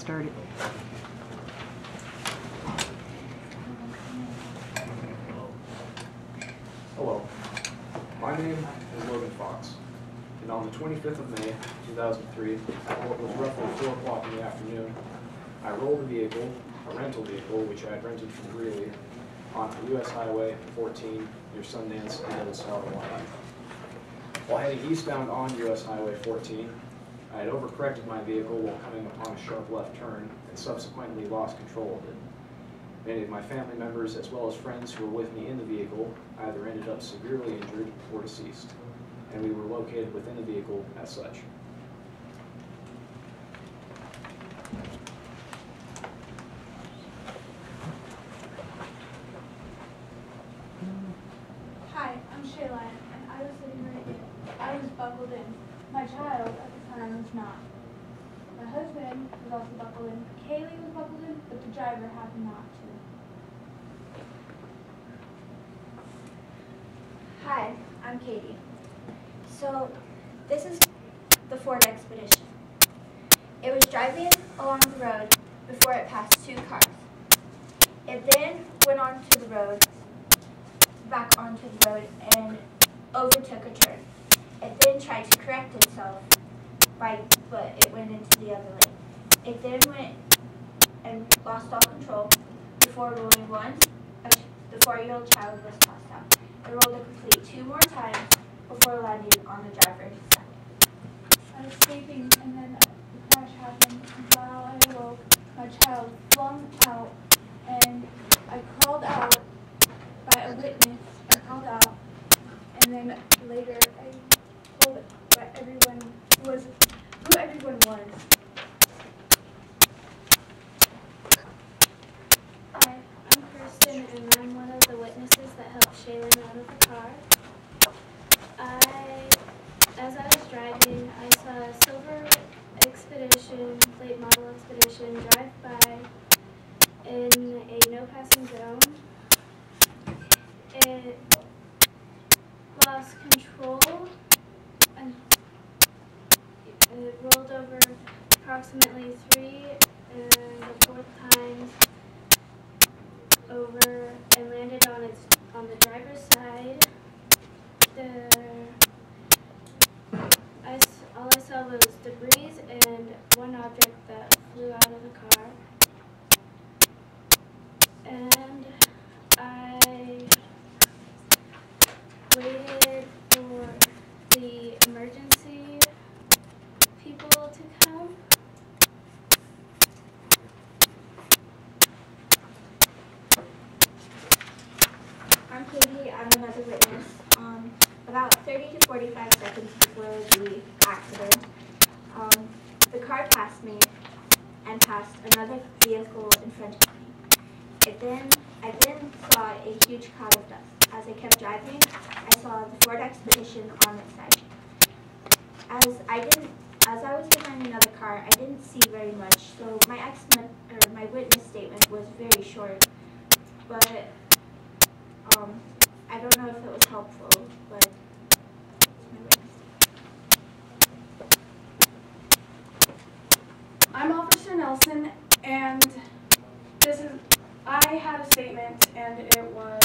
started. Hello, my name is Logan Fox, and on the 25th of May, 2003, at what was roughly 4 o'clock in the afternoon, I rolled a rental vehicle, which I had rented from Greeley, onto U.S. Highway 14 near Sundance and Devil's Tower, Wyoming. While heading eastbound on U.S. Highway 14, I had overcorrected my vehicle while coming upon a sharp left turn and subsequently lost control of it. Many of my family members, as well as friends who were with me in the vehicle, either ended up severely injured or deceased, and we were located within the vehicle as such. Hi, I'm Shayla, and I was sitting right here. I was buckled in. My child at the time was not. My husband was also buckled in. Kaylee was buckled in, but the driver happened not to. Hi, I'm Katie. So, this is the Ford Expedition. It was driving along the road before it passed 2 cars. It then went onto the road, back onto the road, and overtook a turn. It then tried to correct itself, but it went into the other lane. It then went and lost all control before rolling once. The 4-year-old child was tossed out. It rolled a complete 2 more times before landing on the driver's side. I was sleeping, and then the crash happened. And while I awoke, my child flung out, and I called out by a witness. I called out, and then later I told what everyone was, who everyone was. Hi, I'm Kirsten, and I'm one of the witnesses that helped Shaylin out of the car. As I was driving, I saw a silver Expedition, late model Expedition, drive by in a no passing zone. It lost control and it rolled over approximately 3 and the 4th times over and landed on the driver's side. All I saw was debris and one object that flew out of the car. And I waited for the emergency people to come. I'm Katie. I'm another witness. About 30 to 45 seconds before the accident, the car passed me and passed another vehicle in front of me. I then saw a huge cloud of dust. As I kept driving, I saw the Ford Expedition on its side. As I was behind another car, I didn't see very much, so my witness statement was very short. But I don't know if it was helpful, but it's my witness. I'm Officer Nelson, and I had a statement, and it was,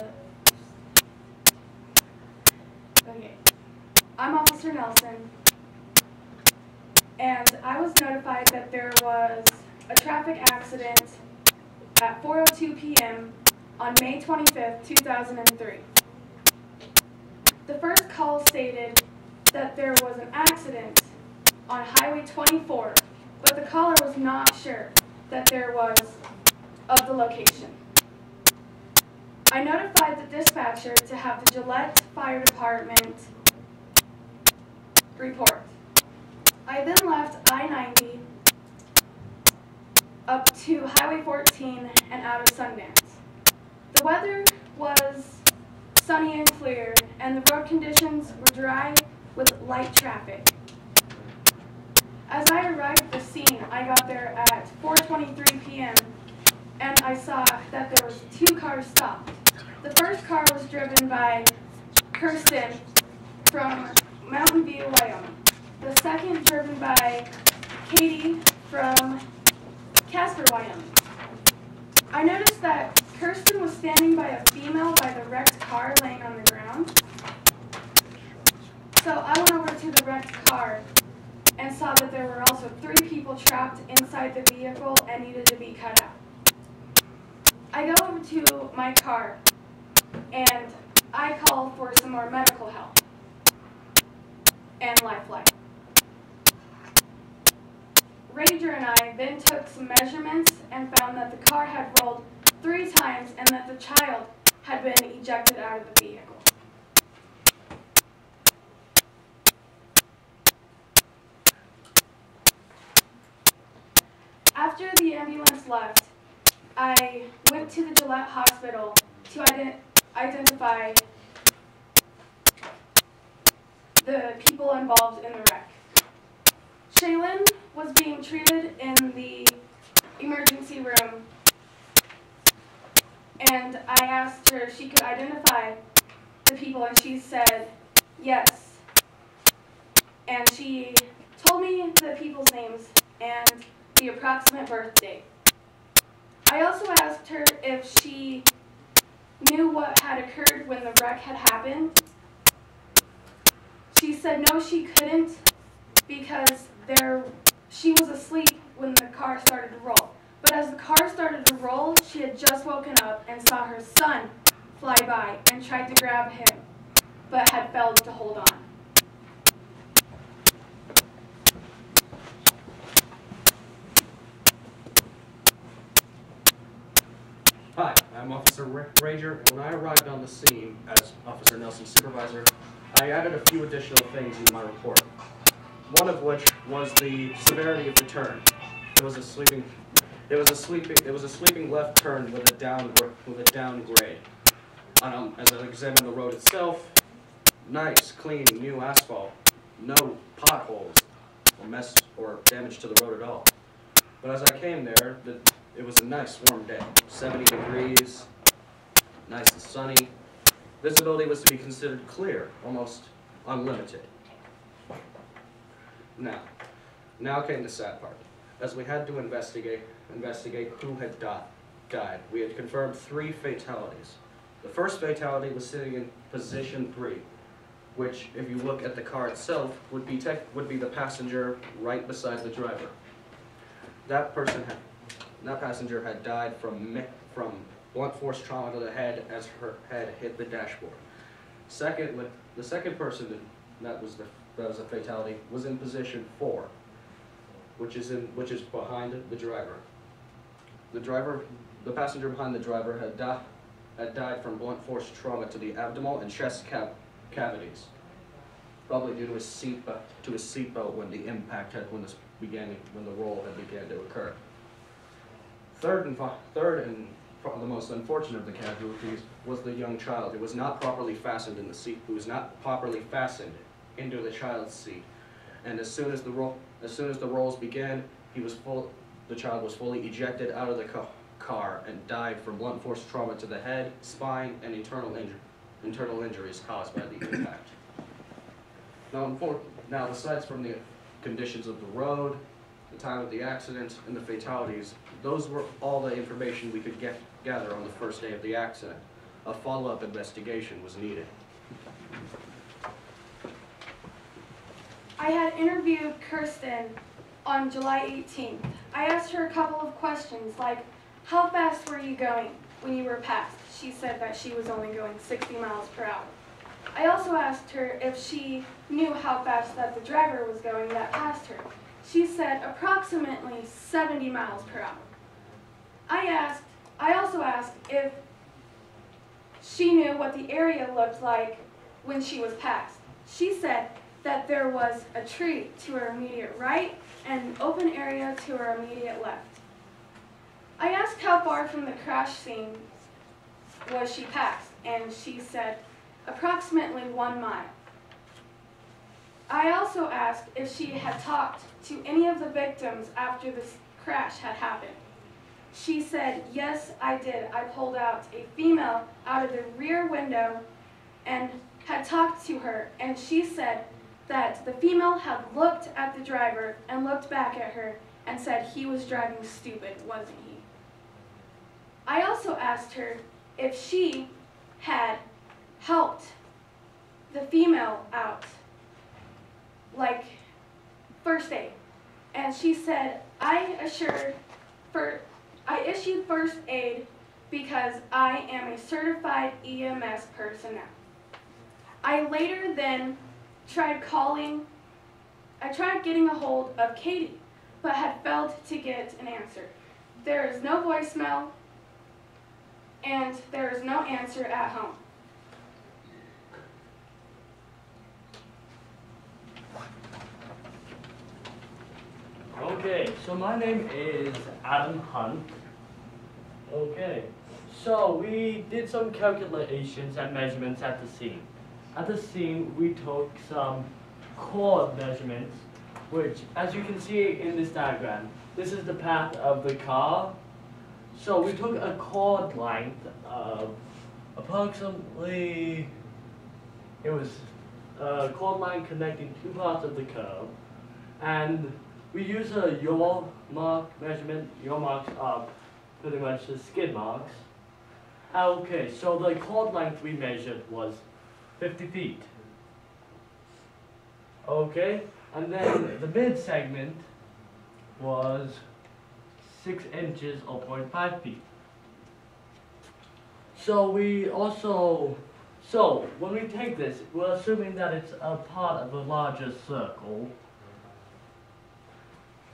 okay. I'm Officer Nelson, and I was notified that there was a traffic accident at 4:02 p.m. on May 25th, 2003. The first call stated that there was an accident on Highway 24, but the caller was not sure that there was of the location. I notified the dispatcher to have the Gillette Fire Department report. I then left I-90 up to Highway 14 and out of Sundance. The weather was sunny and clear, and the road conditions were dry with light traffic. As I arrived at the scene, I got there at 4:23 p.m. and I saw that there was 2 cars stopped. The first car was driven by Kirsten from Mountain View, Wyoming. The second driven by Katie from Wyoming. I noticed that Kirsten was standing by a female by the wrecked car laying on the ground. So I went over to the wrecked car and saw that there were also 3 people trapped inside the vehicle and needed to be cut out. I go over to my car and I call for some more medical help and lifeline. Ranger and I then took some measurements and found that the car had rolled 3 times and that the child had been ejected out of the vehicle. After the ambulance left, I went to the Gillette Hospital to identify the people involved in the wreck. Shaylin was being treated in the emergency room, and I asked her if she could identify the people, and she said yes. And she told me the people's names and the approximate birth date. I also asked her if she knew what had occurred when the wreck had happened. She said no, she couldn't, because she was asleep when the car started to roll. But as the car started to roll, she had just woken up and saw her son fly by and tried to grab him, but had failed to hold on. Hi, I'm Officer Ranger, and when I arrived on the scene as Officer Nelson's supervisor, I added a few additional things in my report. One of which was the severity of the turn. It was a sleeping left turn with a downgrade. As I examined the road itself, nice, clean, new asphalt, no potholes or mess or damage to the road at all. But as I came there, it was a nice warm day, 70 degrees, nice and sunny. Visibility was to be considered clear, almost unlimited. Now came the sad part. As we had to investigate who had died. We had confirmed 3 fatalities. The first fatality was sitting in position 3, which, if you look at the car itself, would be the passenger right beside the driver. That passenger had died from blunt force trauma to the head as her head hit the dashboard. The second person that was a fatality was in position 4, which is behind the driver. The passenger behind the driver had died from blunt force trauma to the abdominal and chest cavities, probably due to his seatbelt when the impact when the roll had began to occur. Third and the most unfortunate of the casualties was the young child. It was not properly fastened in the seat. It was not properly fastened into the child's seat, and as soon as the rolls began, the child was fully ejected out of the car and died from blunt force trauma to the head, spine, and internal injuries caused by the impact. Now, besides from the conditions of the road, the time of the accident, and the fatalities, those were all the information we could gather on the first day of the accident. A follow-up investigation was needed. I had interviewed Kirsten on July 18th. I asked her a couple of questions like, how fast were you going when you were passed? She said that she was only going 60 miles per hour. I also asked her if she knew how fast that the driver was going that passed her. She said approximately 70 miles per hour. I also asked if she knew what the area looked like when she was passed. She said that there was a tree to her immediate right and an open area to her immediate left. I asked how far from the crash scene was she passed, and she said approximately 1 mile. I also asked if she had talked to any of the victims after this crash had happened. She said, yes, I did. I pulled out a female out of the rear window and had talked to her, and she said that the female had looked at the driver and looked back at her and said he was driving stupid, wasn't he? I also asked her if she had helped the female out, like first aid. And she said, I issued first aid because I am a certified EMS personnel. I later then tried getting a hold of Katie, but had failed to get an answer. There is no voicemail, and there is no answer at home. Okay, so my name is Adam Hunt. Okay, so we did some calculations and measurements at the scene. At the scene, we took some chord measurements, which, as you can see in this diagram, this is the path of the car. So we took a chord length of approximately, it was a chord line connecting two parts of the curve, and we use a yaw mark measurement. Yaw marks are pretty much the skid marks. Okay, so the chord length we measured was 50 feet. Okay, and then the mid segment was 6 inches or 0.5 feet. So when we take this, we're assuming that it's a part of a larger circle.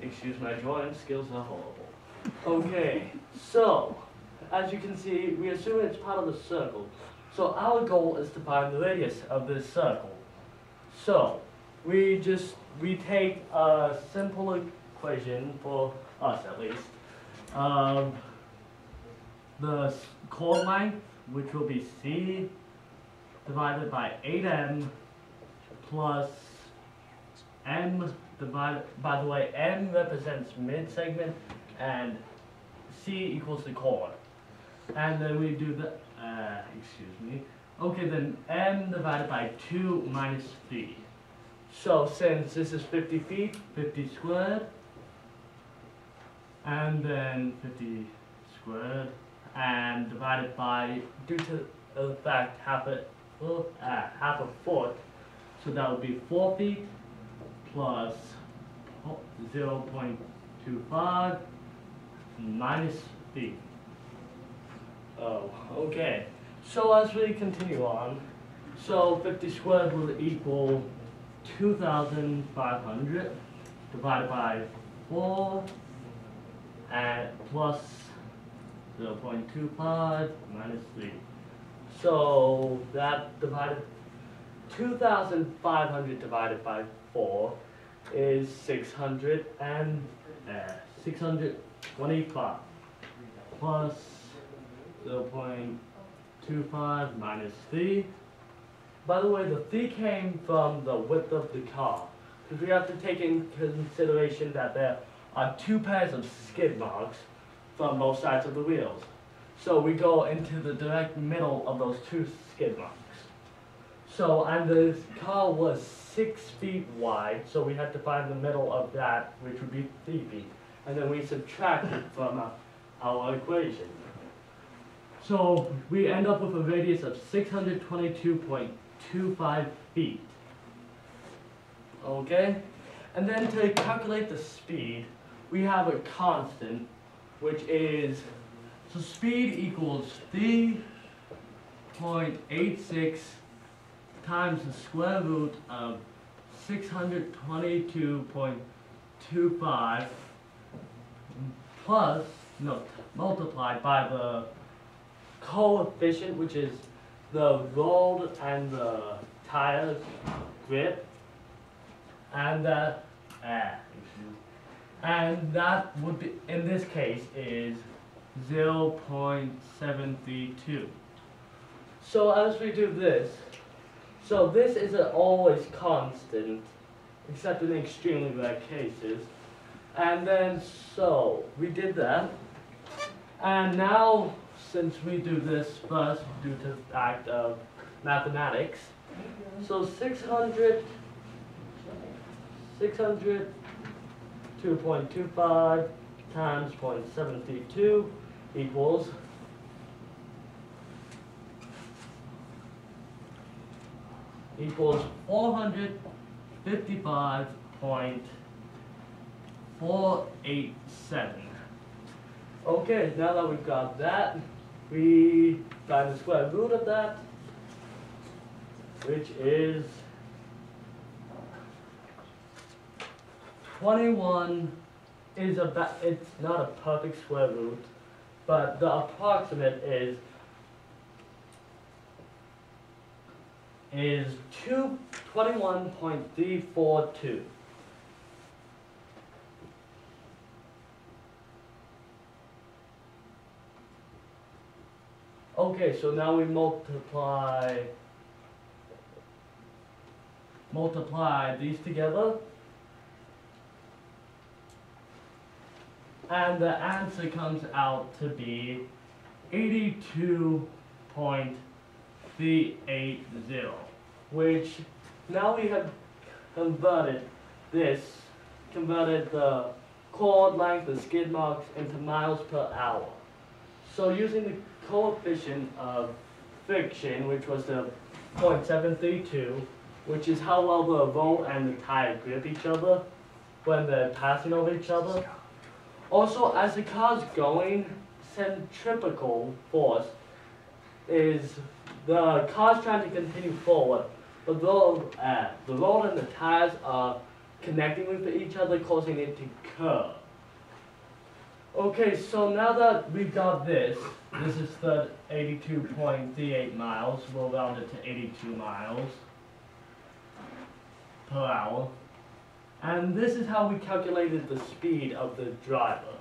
Excuse my drawing skills are horrible. Okay, so as you can see, we assume it's part of the circle. So our goal is to find the radius of this circle. So we take a simple equation for us at least. The chord length, which will be C divided by 8m plus m divided, by the way, m represents mid-segment and C equals the chord. And then we do the, okay, then m divided by 2 minus 3. So since this is 50 feet, 50 squared, and then 50 squared, and divided by, due to the fact, half a foot, so that would be 4 feet plus 0.25 minus 3. Oh, okay. So as we continue on, so 50 squared will equal 2,500 divided by 4 and plus 0.25 minus 3. So that divided 2,500 divided by 4 is 625 plus 0.25 minus 3. By the way, the 3 came from the width of the car, because we have to take in consideration that there are 2 pairs of skid marks from both sides of the wheels. So we go into the direct middle of those 2 skid marks. So, and the car was 6 feet wide, so we had to find the middle of that, which would be 3 feet. And then we subtract it from our equation. So we end up with a radius of 622.25 feet. Okay? And then to calculate the speed, we have a constant, which is, so speed equals 3.86 times the square root of 622.25 multiplied by the coefficient, which is the road and the tires grip, and that would be, in this case, is 0.732. So as we do this, so this is always constant, except in extremely rare cases. And then, so we did that. And now, since we do this first due to the act of mathematics, so 600 2.25 times 0.732 equals 455.487. Okay, now that we've got that, we find the square root of that, which is 21 is about, it's not a perfect square root, but the approximate is 21.342. Okay, so now we multiply these together, and the answer comes out to be 82.380, which now we have converted the chord length, the skid marks, into miles per hour. So using the coefficient of friction, which was the 0.732, which is how well the roll and the tire grip each other when they're passing over each other. Also, as the car's going, centripetal force is the car's trying to continue forward, but the roll and the tires are connecting with each other, causing it to curve. Okay, so now that we've got this is 82.38 miles. We'll round it to 82 miles per hour. And this is how we calculated the speed of the driver.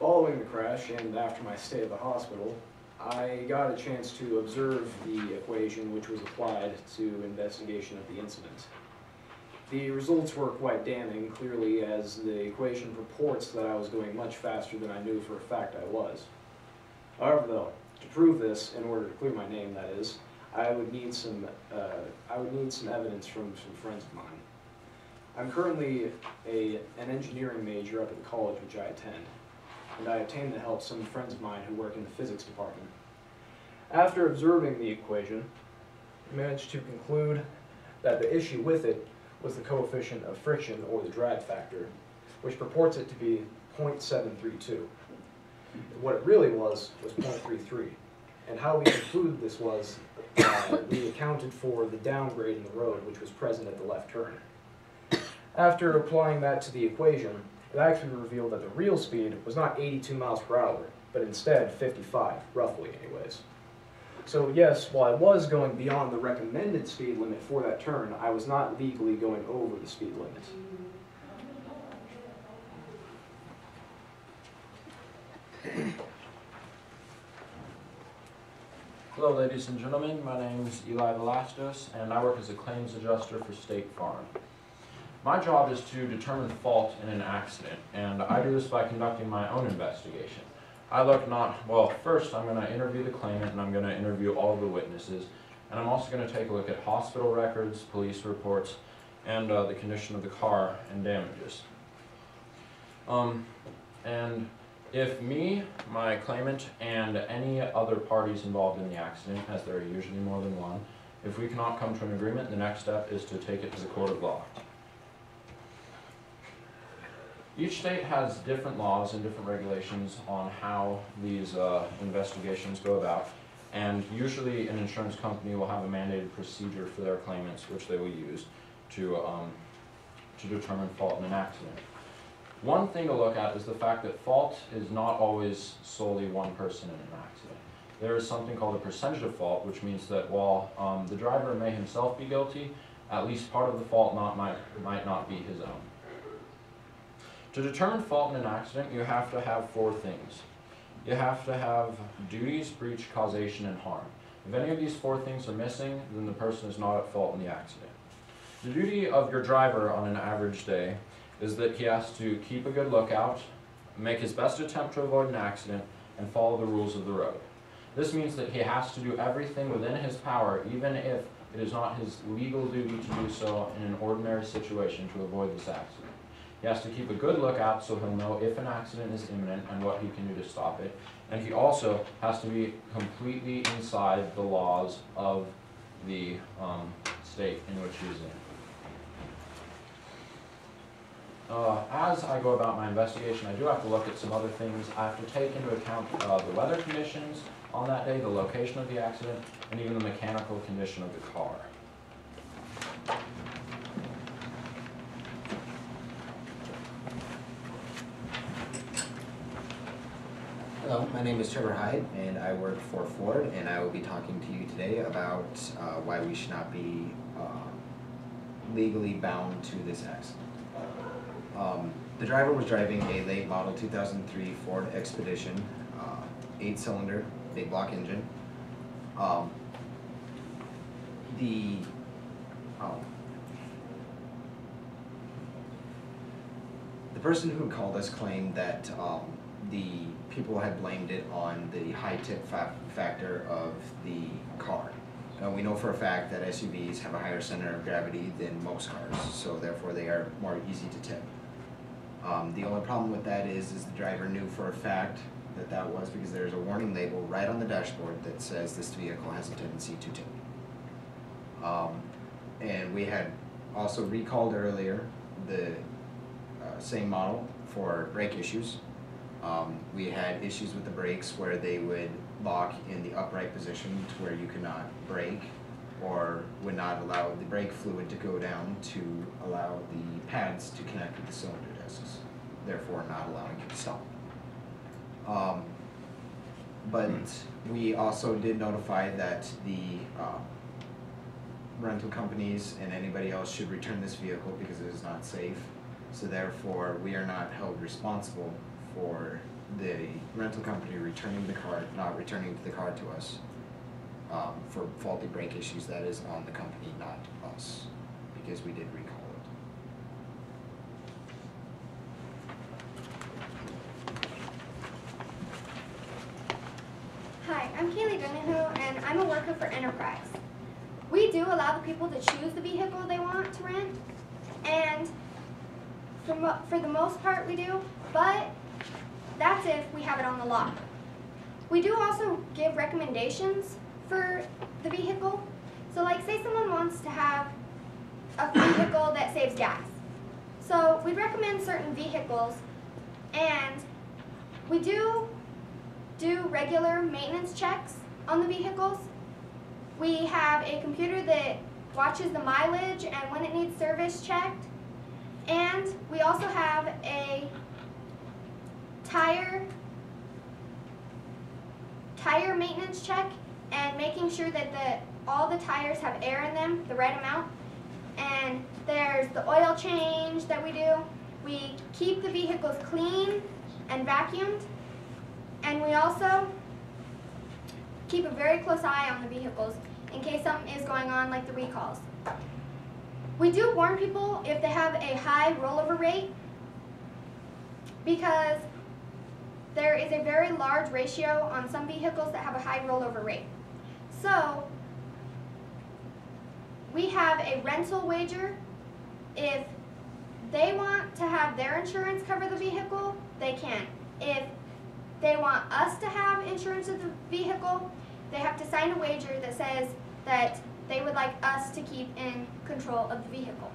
Following the crash and after my stay at the hospital, I got a chance to observe the equation which was applied to investigation of the incident. The results were quite damning, clearly, as the equation purports that I was going much faster than I knew for a fact I was. However, though, to prove this, in order to clear my name, that is, I would need some evidence from some friends of mine. I'm currently an engineering major up at the college which I attend, and I obtained the help of some friends of mine who work in the physics department. After observing the equation, I managed to conclude that the issue with it was the coefficient of friction, or the drag factor, which purports it to be 0.732. What it really was 0.33. And how we concluded this was we accounted for the downgrade in the road which was present at the left turn. After applying that to the equation, it actually revealed that the real speed was not 82 miles per hour, but instead 55, roughly anyways. So yes, while I was going beyond the recommended speed limit for that turn, I was not legally going over the speed limit. Hello ladies and gentlemen, my name is Eli Velasquez and I work as a claims adjuster for State Farm. My job is to determine fault in an accident, and I do this by conducting my own investigation. First I'm going to interview the claimant and I'm going to interview all of the witnesses, and I'm also going to take a look at hospital records, police reports, and the condition of the car and damages. And if me, my claimant, and any other parties involved in the accident, as there are usually more than one, if we cannot come to an agreement, the next step is to take it to the court of law. Each state has different laws and different regulations on how these investigations go about, and usually an insurance company will have a mandated procedure for their claimants which they will use to determine fault in an accident. One thing to look at is the fact that fault is not always solely one person in an accident. There is something called a percentage of fault, which means that while the driver may himself be guilty, at least part of the fault might not be his own. To determine fault in an accident, you have to have four things. You have to have duties, breach, causation, and harm. If any of these four things are missing, then the person is not at fault in the accident. The duty of your driver on an average day is that he has to keep a good lookout, make his best attempt to avoid an accident, and follow the rules of the road. This means that he has to do everything within his power, even if it is not his legal duty to do so in an ordinary situation to avoid this accident. He has to keep a good lookout so he'll know if an accident is imminent and what he can do to stop it. And he also has to be completely inside the laws of the state in which he's in. As I go about my investigation, I do have to look at some other things. I have to take into account the weather conditions on that day, the location of the accident, and even the mechanical condition of the car. Hello, my name is Trevor Hyde, and I work for Ford, and I will be talking to you today about why we should not be legally bound to this accident. The driver was driving a late model 2003 Ford Expedition, 8-cylinder, big block engine. The person who called us claimed that the people had blamed it on the high tip factor of the car. We know for a fact that SUVs have a higher center of gravity than most cars, so therefore they are more easy to tip. The only problem with that is the driver knew for a fact that that was because there's a warning label right on the dashboard that says this vehicle has a tendency to tip. And we had also recalled earlier the same model for brake issues. We had issues with the brakes where they would lock in the upright position to where you could not brake, or would not allow the brake fluid to go down to allow the pads to connect with the cylinder discs, therefore not allowing you to stop. But we also did notify that the rental companies and anybody else should return this vehicle because it is not safe. So therefore, we are not held responsible for the rental company returning the car, not returning the car to us for faulty brake issues. That is on the company, not us, because we did recall it. Hi, I'm Kaylee Donahue, and I'm a worker for Enterprise. We do allow the people to choose the vehicle they want to rent, and for the most part we do, but that's if we have it on the lot. We do also give recommendations for the vehicle. So like say someone wants to have a vehicle that saves gas. So we recommend certain vehicles, and we do regular maintenance checks on the vehicles. We have a computer that watches the mileage and when it needs service checked. And we also have a tire maintenance check and making sure that all the tires have air in them, the right amount. And there's the oil change that we do. We keep the vehicles clean and vacuumed. And we also keep a very close eye on the vehicles in case something is going on, like the recalls. We do warn people if they have a high rollover rate, because there is a very large ratio on some vehicles that have a high rollover rate. So we have a rental wager. If they want to have their insurance cover the vehicle, they can. If they want us to have insurance of the vehicle, they have to sign a wager that says that they would like us to keep in control of the vehicle.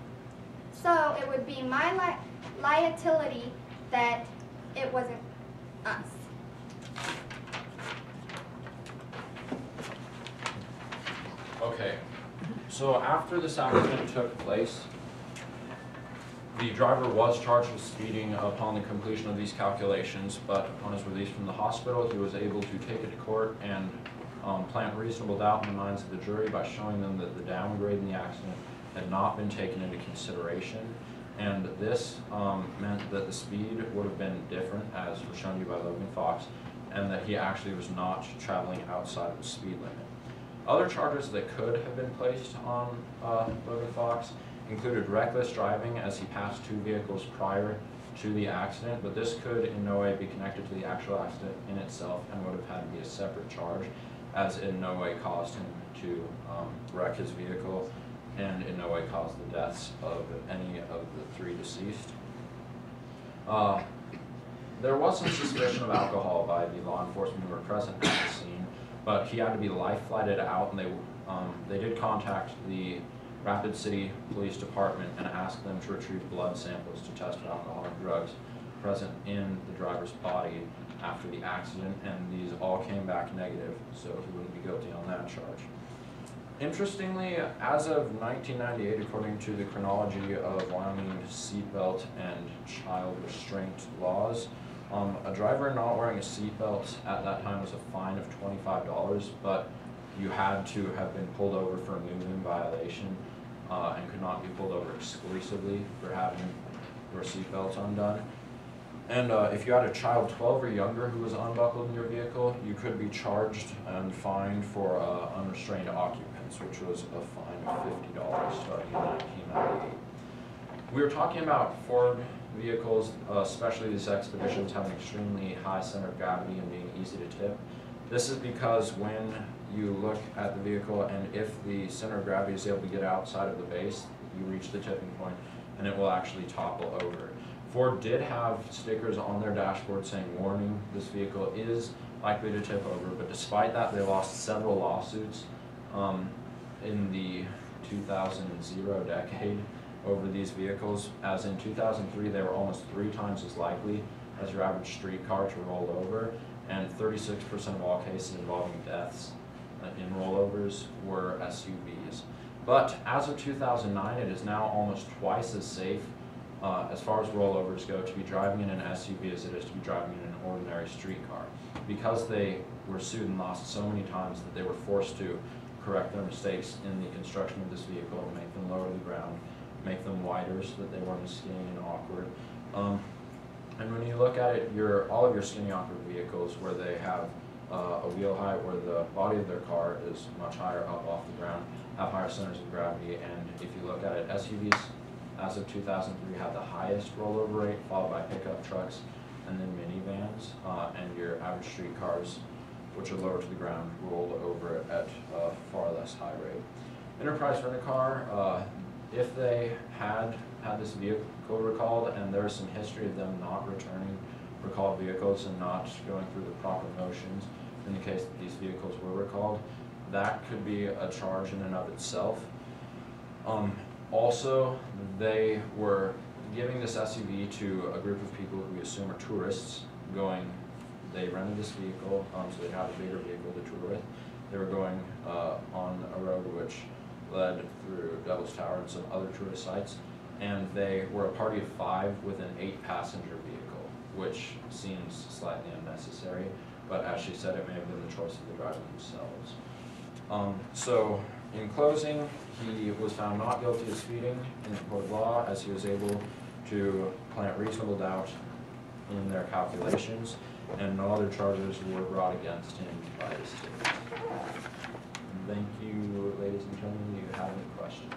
So it would be my liability that it wasn't us. Okay, so after this accident took place, the driver was charged with speeding upon the completion of these calculations, but upon his release from the hospital, he was able to take it to court and plant reasonable doubt in the minds of the jury by showing them that the downgrade in the accident had not been taken into consideration. And this meant that the speed would have been different, as was shown to you by Logan Fox, and that he actually was not traveling outside of the speed limit. Other charges that could have been placed on Logan Fox included reckless driving as he passed two vehicles prior to the accident, but this could in no way be connected to the actual accident in itself and would have had to be a separate charge. as in no way caused him to wreck his vehicle, and in no way caused the deaths of any of the 3 deceased. There was some suspicion of alcohol by the law enforcement who were present at the scene, but he had to be life flighted out, and they did contact the Rapid City Police Department and asked them to retrieve blood samples to test for alcoholic drugs present in the driver's body after the accident, and these all came back negative, so he wouldn't be guilty on that charge. Interestingly, as of 1998, according to the chronology of Wyoming seatbelt and child restraint laws, a driver not wearing a seatbelt at that time was a fine of $25, but you had to have been pulled over for a moving violation and could not be pulled over exclusively for having your seatbelt undone. And if you had a child 12 or younger who was unbuckled in your vehicle, you could be charged and fined for unrestrained occupants, which was a fine of $50 starting in 1998. We were talking about Ford vehicles, especially these Expeditions, having extremely high center of gravity and being easy to tip. This is because when you look at the vehicle and if the center of gravity is able to get outside of the base, you reach the tipping point and it will actually topple over. Ford did have stickers on their dashboard saying, warning, this vehicle is likely to tip over, but despite that, they lost several lawsuits in the 2000 decade over these vehicles, as in 2003 they were almost 3 times as likely as your average street car to roll over, and 36% of all cases involving deaths in rollovers were SUVs. But as of 2009, it is now almost twice as safe as far as rollovers go to be driving in an SUV as it is to be driving in an ordinary street car, because they were sued and lost so many times that they were forced to correct their mistakes in the construction of this vehicle, make them lower to the ground, make them wider so that they weren't as skinny and awkward. And when you look at it, all of your skinny awkward vehicles where they have a wheel height where the body of their car is much higher up off the ground, have higher centers of gravity, and if you look at it, SUVs as of 2003 had the highest rollover rate, followed by pickup trucks and then minivans, and your average street cars, which are lower to the ground, roll over at a far less high rate. Enterprise Rent-A-Car, if they had this vehicle recalled and there's some history of them not returning recalled vehicles and not going through the proper motions in the case that these vehicles were recalled, that could be a charge in and of itself. Also, they were giving this SUV to a group of people who we assume are tourists they rented this vehicle, so they had a bigger vehicle to tour with. They were going on a road which led through Devil's Tower and some other tourist sites, and they were a party of 5 with an 8-passenger vehicle, which seems slightly unnecessary, but as she said, it may have been the choice of the driver themselves. So, in closing, he was found not guilty of speeding in the court of law, as he was able to plant reasonable doubt in their calculations, and no other charges were brought against him by the state. Thank you, ladies and gentlemen. Do you have any questions?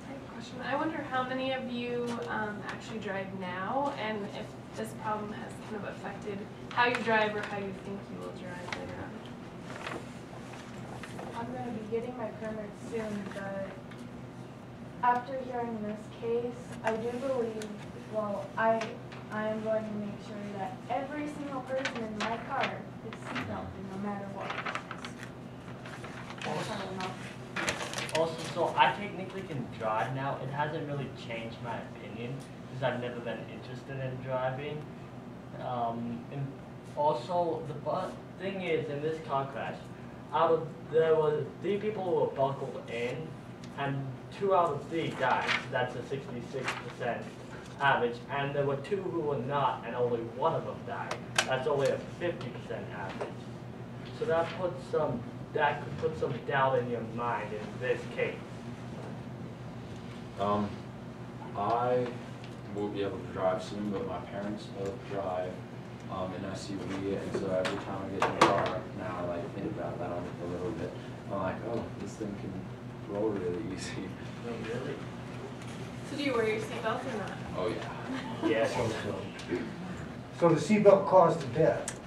I have a question. I wonder how many of you actually drive now, and if this problem has kind of affected how you drive or how you think you will drive later on. I'm going to be getting my permit soon, but after hearing this case, I do believe, I am going to make sure that every single person in my car is seatbelted no matter what. That's how I know. Also, so I technically can drive now. It hasn't really changed my opinion because I've never been interested in driving. And also, the thing is, in this car crash, there were 3 people who were buckled in, and 2 out of 3 died. That's a 66% average. And there were 2 who were not, and only 1 of them died. That's only a 50% average. So that could put some doubt in your mind in this case. I will be able to drive soon, but my parents both drive an SUV, and so every time I get in the car now, I think about that a little bit. I'm like, oh, this thing can roll really easy. No, really? So do you wear your seatbelt or not? Oh yeah. Yes, also. So the seatbelt caused the death?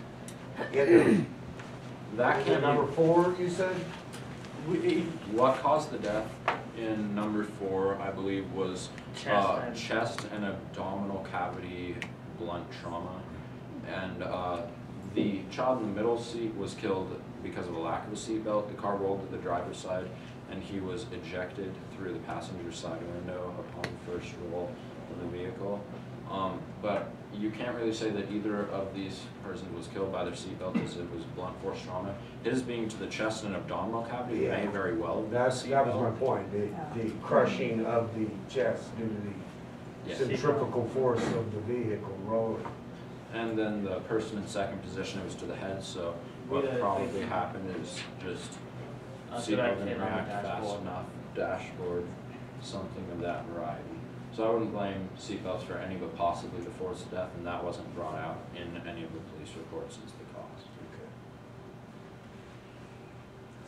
That can Number 4, you said? What caused the death in number 4, I believe, was chest and abdominal cavity blunt trauma. And the child in the middle seat was killed because of a lack of a seatbelt. The car rolled to the driver's side, and he was ejected through the passenger side window upon first roll of the vehicle. But you can't really say that either of these persons was killed by their seatbelt, as it was blunt force trauma. His being to the chest and abdominal cavity may very well have been a seatbelt. That was my point, the crushing of the chest due to the centrifugal force of the vehicle rolling. And then the person in second position, it was to the head, so what probably happened is just seatbelt didn't react fast enough, dashboard, something of that variety. So I wouldn't blame seatbelts for any but possibly the force of death, and that wasn't brought out in any of the police reports as the cause.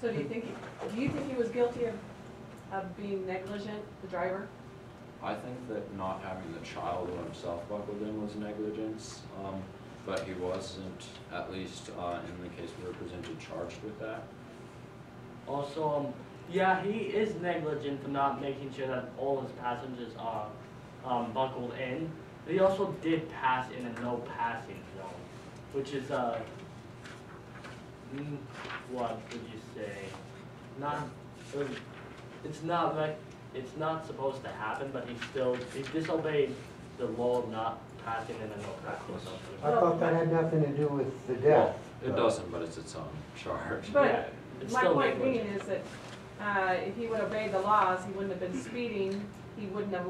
So do you think he was guilty of being negligent, the driver? I think that not having the child himself buckled in was negligence, but he wasn't, at least in the case we were presented, charged with that. Also, yeah, he is negligent for not making sure that all his passengers are buckled in. But he also did pass in a no passing zone, which is what would you say? It's not supposed to happen, but he disobeyed the law of not passing in a no passing zone. I thought that had nothing to do with the death. It doesn't, but it's its own charge. But it's my still point being negligent. is that if he would obey the laws, he wouldn't have been speeding, he wouldn't have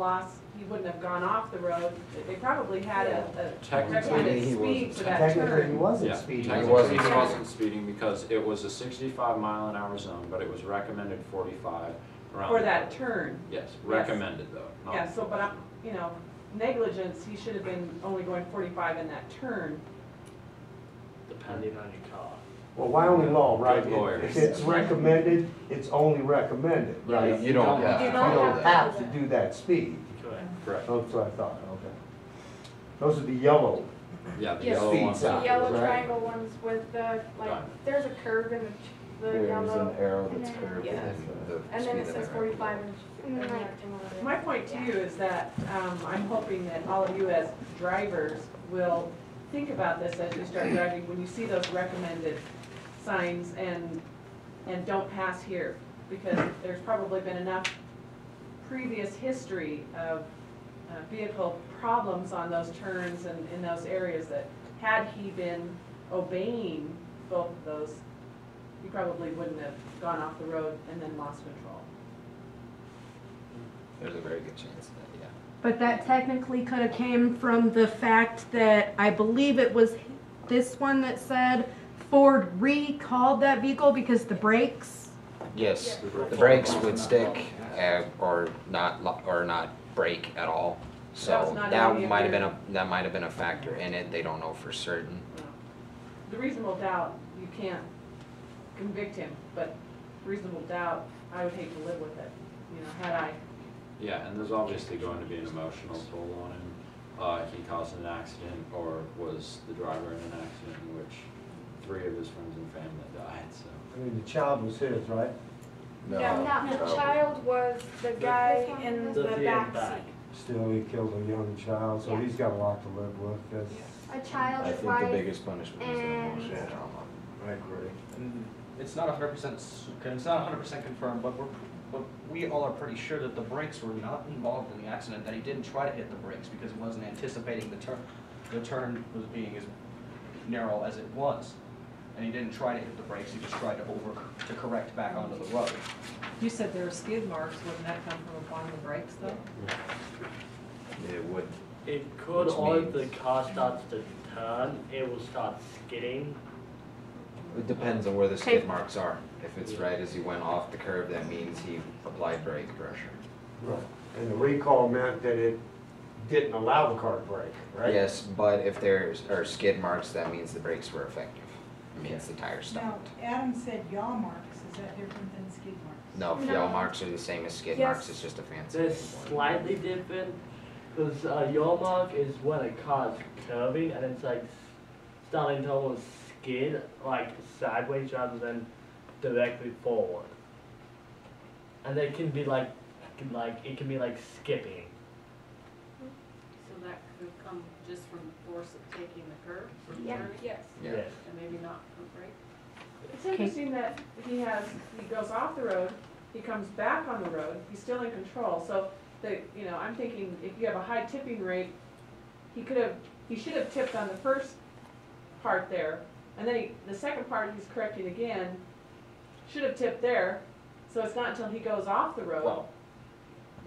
gone off the road. They probably had a recommended speed for that Technically, he turn. wasn't speeding. Technically, he wasn't speeding because it was a 65-mile-an-hour zone, but it was recommended 45 around. For that turn. Yes, recommended though. Not Yeah, so, but, negligence, he should have been only going 45 in that turn. Depending on your car. Well, Wyoming law, right? Good lawyers. If it's recommended, it's only recommended, right? You don't have. You don't have to do that speed. Correct. That's what I thought, okay. Those are the yellow. Yeah, the Yes, yellow speed ones. signs, The yellow right? triangle ones with the, there's a curve in the There's yellow. an arrow and that's then- curved. Yeah. And then it says 45 and then My point to you is that I'm hoping that all of you as drivers will think about this as you start driving, when you see those recommended signs and don't pass here, because there's probably been enough previous history of vehicle problems on those turns and in those areas that had he been obeying both of those, he probably wouldn't have gone off the road and then lost control. There's a very good chance of that, yeah. But that technically could have came from the fact that I believe it was this one that said Ford recalled that vehicle because the brakes. Yes, the brakes would stick or not brake at all. That So was not that any of might have your- been a factor in it. They don't know for certain. The reasonable doubt, you can't convict him, but reasonable doubt, I would hate to live with it, had I. Yeah, and there's obviously going to be an emotional toll on him. He caused an accident or was the driver in an accident in which 3 of his friends and family died, so. I mean, the child was his, right? No, the child was the guy in the back seat. Still, he killed a young child, so Yeah. he's got a lot to live with. That's, A child, I his think the wife, biggest punishment is the and- emotional trauma. I agree. And it's not 100%, it's not 100% confirmed, but we all are pretty sure that the brakes were not involved in the accident, that he didn't try to hit the brakes because he wasn't anticipating the turn was being as narrow as it was. And he didn't try to hit the brakes, he just tried to correct back onto the road. You said there were skid marks, wouldn't that come from upon the brakes though? It would. It could, Which or if the means- car starts to turn, it will start skidding. It depends on where the skid marks are. If it's right as he went off the curb, that means he applied brake pressure. Right. And the recall meant that it didn't allow the car to brake, right? Yes, but if there's skid marks, that means the brakes were effective. It means the tire Now, stopped. Adam said yaw marks, is that different than skid marks? No, No. yaw marks are the same as skid Yes. marks, it's just a fancy They're name for it. slightly different. Because yaw mark is when a car is curving and it's like starting to almost skid like sideways rather than directly forward. And it can be like it can be like skipping. So that could come just from the force of taking the curve from Yeah. turning? Yes. Yeah. Yes. And maybe not from brake? It's interesting that he goes off the road, he comes back on the road, he's still in control, so I'm thinking if you have a high tipping rate, he should have tipped on the first part there, and then the second part he's correcting again, should have tipped there, so it's not until he goes off the road. Well,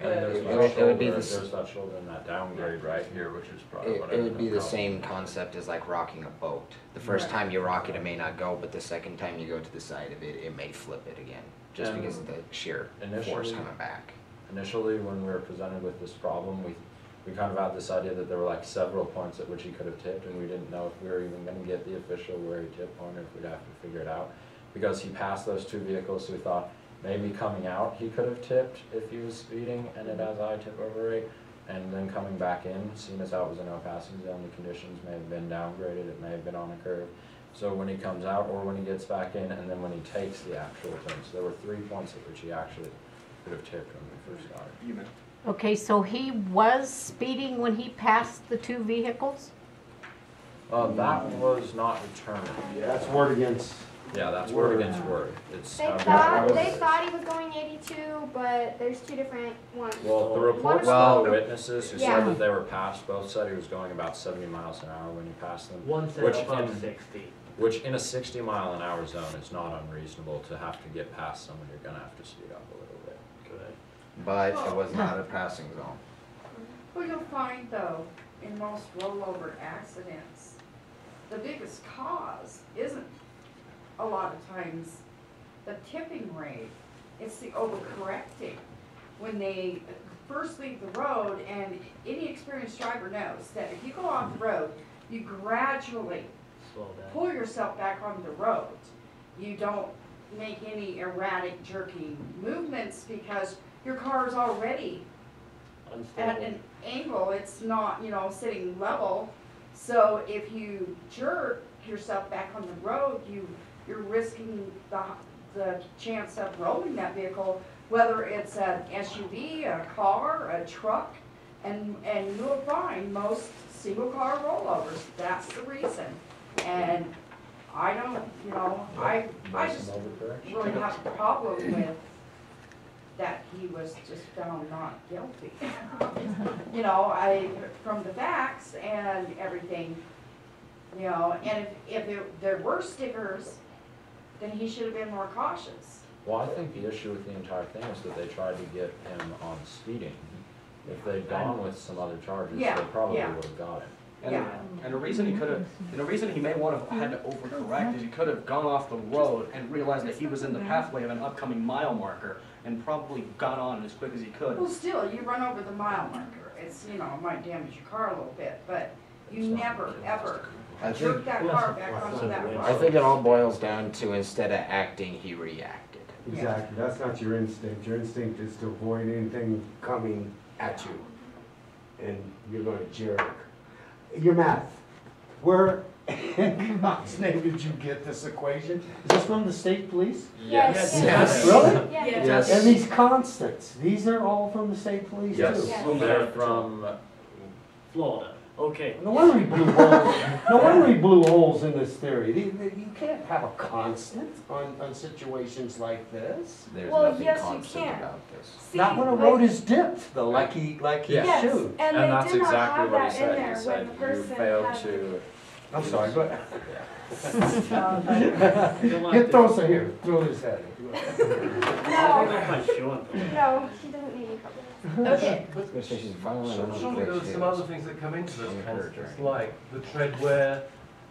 And there's It that would shoulder, be the there's that shoulder and that downgrade right here, which is probably what It would be the everyone same calls concept as like rocking a boat. The first Right. time you rock it, it may not go, but the second time you go to the side of it, it may flip it again, just And because of the sheer force initially- coming back. Initially, when we were presented with this problem, we kind of had this idea that there were like several points at which he could have tipped, and we didn't know if we were even going to get the official where he tipped point, or if we'd have to figure it out. Because he passed those two vehicles, so we thought maybe coming out he could have tipped if he was speeding and it has a high tip over rate, and then coming back in, seeing as how it was a no passing zone, the conditions may have been downgraded, it may have been on a curve. So when he comes out or when he gets back in, and then when he takes the actual turn, so there were 3 points at which he actually could have tipped when we first got it. Okay, so he was speeding when he passed the two vehicles? That was not determined. That's word against. Yeah, that's word against word. It's They how thought, good it they is. thought he was going 82, but there's two different ones. Well, the reports Well- from the witnesses who Yeah. said that they were passed, both said he was going about 70 miles an hour when he passed them. One said Which above in- 60. Which in a 60-mile-an-hour zone is not unreasonable to have to get past someone. You're gonna have to speed up a little bit. Correct. But it was not a passing zone. Well, you'll find though, in most rollover accidents, the biggest cause isn't a lot of times the tipping rate, it's the overcorrecting. When they first leave the road, and any experienced driver knows that if you go off the road, you gradually Slow down. pull yourself back onto the road. You don't make any erratic jerking movements because your car is already at Unstable. an angle, it's not, sitting level. So if you jerk yourself back on the road, you're risking the chance of rolling that vehicle, whether it's an SUV, a car, a truck, and you'll find most single car rollovers, that's the reason. And I don't, I just really have a problem with that he was just found not guilty. From the facts and everything, and if there were stickers, then he should have been more cautious. Well, I think the issue with the entire thing is that they tried to get him on speeding. If they'd gone with some other charges, they Yeah, probably yeah. would have got him. And the reason he may want to have had to overcorrect is he could have gone off the road and realized that he was in the pathway of an upcoming mile marker and probably got on as quick as he could. Well, still, you run over the mile marker, it's, it might damage your car a little bit, but you never, ever I jerk think, that car back onto that road. I think it all boils down to instead of acting, he reacted. Exactly, that's not your instinct. Your instinct is to avoid anything coming at you. And you're gonna jerk. Your math, where in God's name did you get this equation? Is this from the state police? Yes. Yes. Really? Yeah. Yes. And these constants, these are all from the state police too? Yes, Yes. they're from, Florida. Okay. No wonder we blew holes, no wonder we blew holes in this theory. You can't have a constant on situations like this. There's Well, nothing yes, you constant can. about this. See, Not when a like- road is dipped though, like he Yes. showed. And and they that's did not exactly have what he that in said. there He when said the you person failed had. to. I'm sorry, but Don't get those in here, throw this at him. I don't know if I should. No, she doesn't need any cover. Okay. I was gonna say she's violent. I don't know Surely if there are she some is. other things that come into this She hurt her. concept, like the tread wear,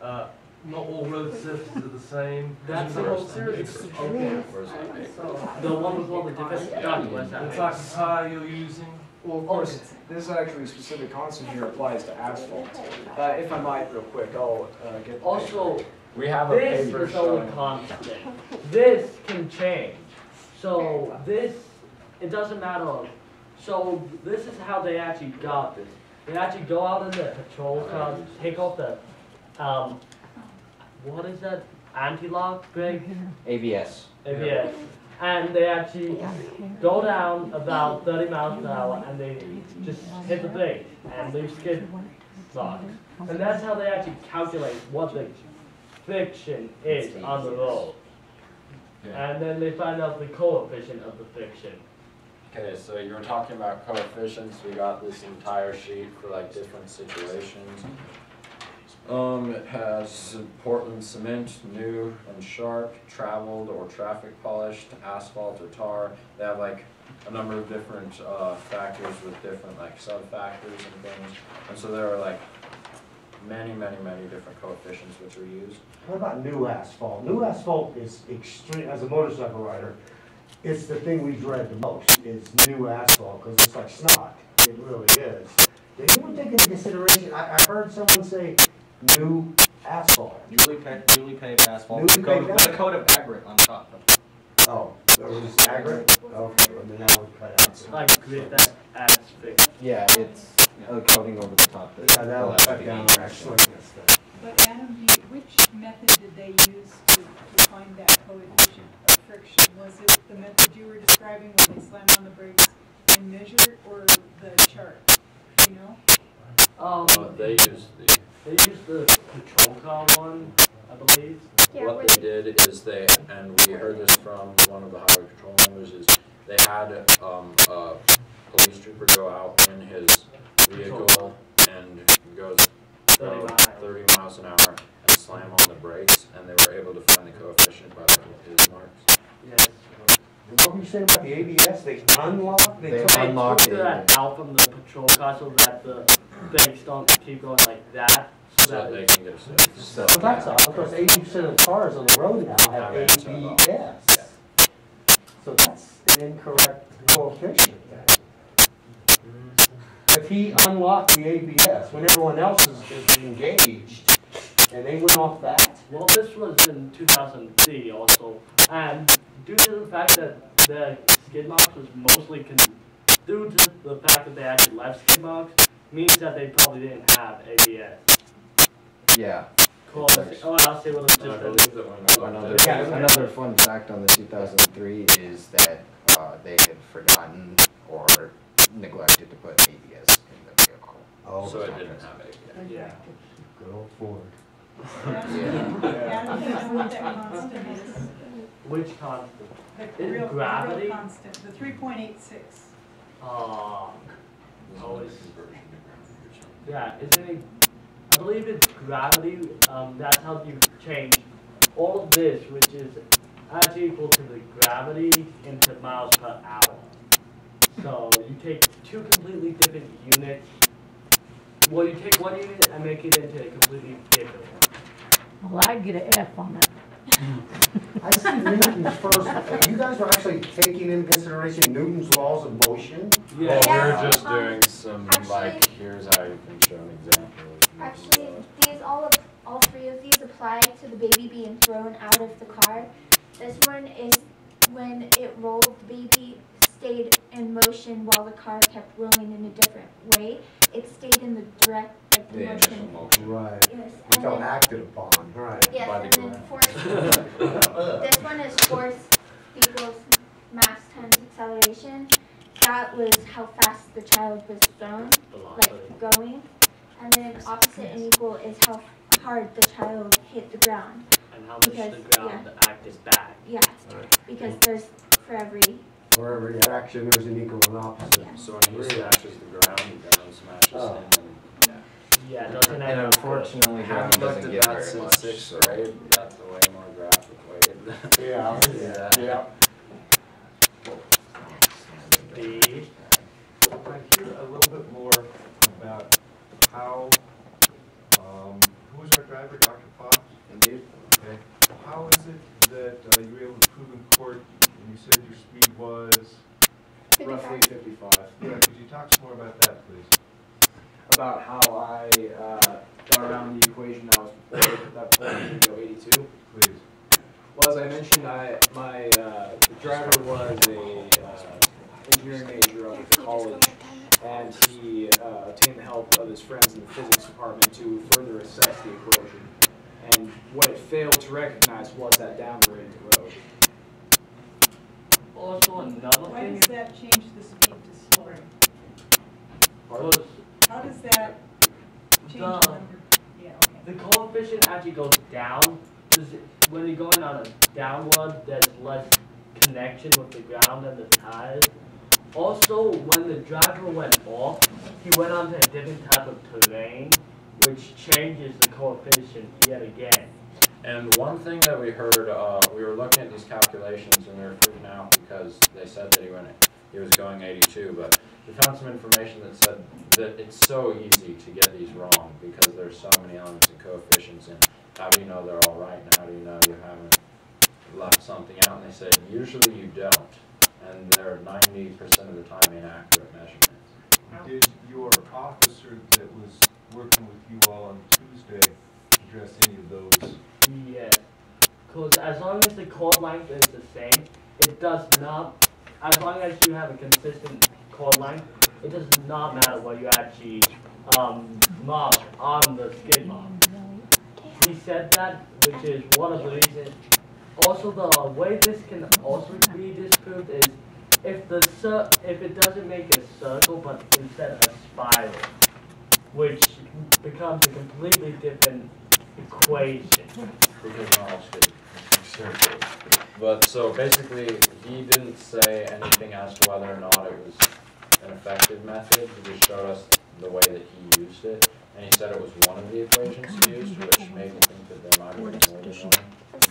not all road surfaces are the same. That's a the whole series of Okay. Where's that date? The one with all the different documents. The type of tire you're using. Well, of course, this actually specific constant here applies to asphalt. If I might, real quick, I'll get. the Also, paper. We have a this paper is only showing. constant. This can change. So this, it doesn't matter. So this is how they actually got this. They actually go out in the patrol car, take off the, what is that, anti-lock brake? ABS. ABS. And they actually go down about 30 miles an hour and they just hit the brake and leave skid marks. And that's how they actually calculate what the friction is on the road. And then they find out the coefficient of the friction. Okay, so you were talking about coefficients. We got this entire sheet for like different situations. It has Portland cement, new and sharp, traveled or traffic polished, asphalt or tar. They have like a number of different factors with different like sub-factors and things. And so there are like many different coefficients which are used. What about new asphalt? New asphalt is extreme, as a motorcycle rider, it's the thing we dread the most, is new asphalt, because it's like snot. It really is. Did anyone take into consideration, I heard someone say new asphalt. Newly paved asphalt Newly paved with a coat of aggregate on top. Oh, it was aggregate? Okay, well then that would cut out. Like grit that adds friction. Yeah, it's a coating over the top. Yeah, that'll cut down our slickness then. But Adam, which method did they use to find that coefficient of friction? Was it the method you were describing when they slammed on the brakes and measured, or the chart? Do you know? They used the patrol car one, I believe. Yeah, what they did is and we heard this from one of the highway patrol members, is they had a police trooper go out in his vehicle and go 30 miles an hour and slam on the brakes, and they were able to find the coefficient by looking at his marks. Yes. What were you saying about the ABS? They unlock? They unlock took that out from the patrol car so that the brakes don't keep going like that. So that they can get safe. So that's odd, because 80% of cars on the road now have ABS. So that's an incorrect coefficient then. If he unlocked the ABS when everyone else is engaged, and they went off that? Well, this was in 2003 also, and due to the fact that the skid marks was mostly due to the fact that they actually left skid marks, means that they probably didn't have ABS. Yeah. Cool. Oh, I'll see what it's just. Another fun fact on the 2003 is that they had forgotten or neglected to put ABS in the vehicle. Oh, so it didn't have ABS. Yeah. Good old Ford. Adam, do you know what that constant is? Which constant? The real gravity? constant, the 3.86. Always. Yeah, isn't it? I believe it's gravity. That's how you change all of this, which is actually equal to the gravity into miles per hour. So you take two completely different units. Well, you take one unit and make it into a completely different one. Well, I'd get an F on that. I see Newton's first. You guys were actually taking into consideration Newton's laws of motion? Yeah. Well, we're just doing some, like, here's how you can show an example. Actually, these all three of these apply to the baby being thrown out of the car. This one is when it rolled, the baby stayed in motion while the car kept rolling in a different way. It stayed in the direct, like the motion. Right. Yes. Until acted upon, right. Yes, By and the then force. This one is force equals mass times acceleration. That was how fast the child was thrown, like going. And then opposite and equal is how hard the child hit the ground. And how much the ground acted back. Yeah, because there's for every. For every action, there's an equal and opposite. Yeah. So when he smashes the ground smashes him. And, yeah, and unfortunately, ground doesn't get very much. Since 6th grade, that's a way more graphic way. Yeah. I hear a little bit more about how, who was our driver, Dr. Fox? Indeed. Okay. How is it that you were able to prove in court, and you said your speed was? Roughly 55. Yeah, could you talk some more about that, please? About how I got around the equation I was that pulled me to go 82. Please. Well, as I mentioned, the driver was a engineering major out of college, and he obtained the help of his friends in the physics department to further assess the equation. And what it failed to recognize was that downgrading the road. Also, another Why thing does that change the speed to slower? was How does that change the number? Yeah, okay. the coefficient actually goes down because when you're going on a downward, there's less connection with the ground and the tires. Also, when the driver went off, he went onto a different type of terrain, which changes the coefficient yet again. And one thing that we heard, we were looking at these calculations and they were freaking out because they said that he was going 82, but we found some information that said that it's so easy to get these wrong because there's so many elements and coefficients, and how do you know they're all right, and how do you know you haven't left something out? And they said usually you don't, and they're 90% of the time inaccurate measurements. Did your officer that was working with you all on Tuesday address any of those? Yeah, because as long as the chord length is the same, it does not, as long as you have a consistent chord length, it does not matter what you actually mark on the skid mark. He said that, which is one of the reasons. Also, the way this can also be disproved is if it doesn't make a circle but instead a spiral, which becomes a completely different equation. Because not all skid. But so basically, he didn't say anything as to whether or not it was an effective method. He just showed us the way that he used it, and he said it was one of the equations he used, which made me think that there might have been more than one,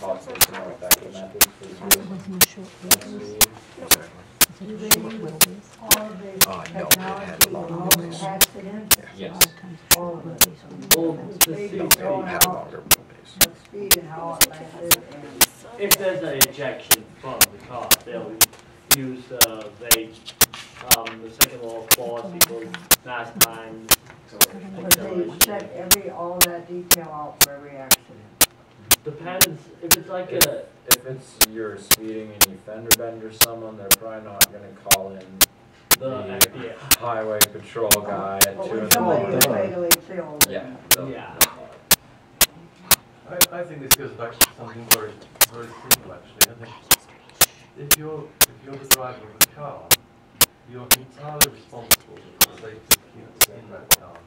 possibly some more effective methods for the No, it had a longer wheelbase. Yes. Well, the It had a longer wheelbase. Speed and how it landed and if there's an ejection from the car, they'll use the second law of force equals mass times but they check all that detail out for every accident. Depends if it's like If it's you're speeding and you fender bender someone, they're probably not going to call in the highway patrol guy at 2 in the morning. Fatally killed. Yeah. Yeah. I think this goes back to something very, very simple actually. I think if you're the driver of the car, you're entirely responsible for the safety of the kids in that car.